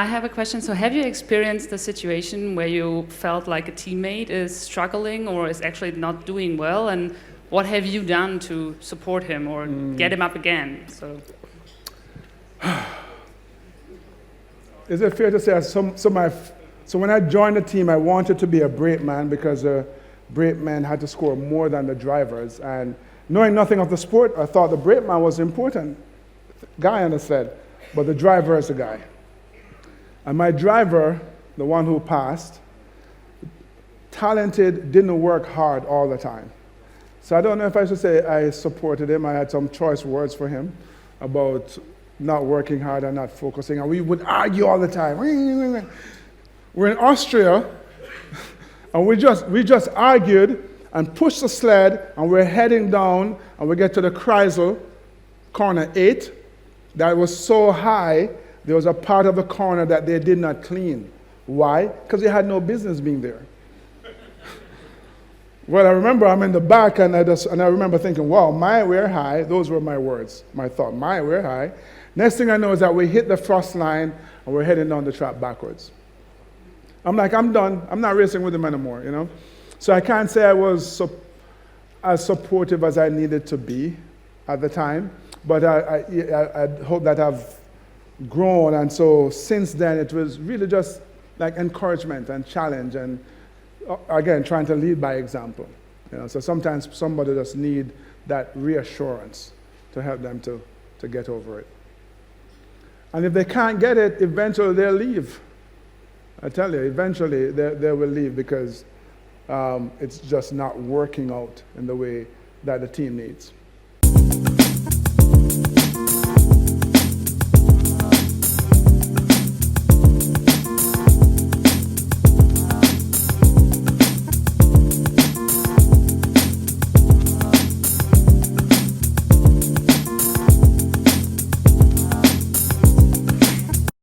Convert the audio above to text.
I have a question. So have you experienced a situation where you felt like a teammate is struggling or is actually not doing well? And what have you done to support him or get him up again? So. Is it fair to say, so when I joined the team, I wanted to be a brakeman because the brakemen had to score more than the drivers. And knowing nothing of the sport, I thought the brakeman was important guy on the sled, but the driver is the guy. And my driver, the one who passed, talented, didn't work hard all the time. So I don't know if I should say I supported him. I had some choice words for him about not working hard and not focusing. And we would argue all the time. We're in Austria, and we just argued and pushed the sled, and we're heading down, and we get to the Kreisel, corner 8. That was so high, there was a part of the corner that they did not clean. Why? Because they had no business being there. Well, I remember I'm in the back, and I remember thinking, wow, we're high. Those were my words, my thought, we're high. Next thing I know is that we hit the frost line, and we're heading down the track backwards. I'm like, I'm done. I'm not racing with him anymore, you know? So I can't say I was as supportive as I needed to be at the time, but I hope that I've grown, and so since then it was really just like encouragement and challenge, and again, trying to lead by example. You know, so sometimes somebody just need that reassurance to help them to get over it. And if they can't get it, eventually they'll leave. I tell you, eventually they will leave because it's just not working out in the way that the team needs.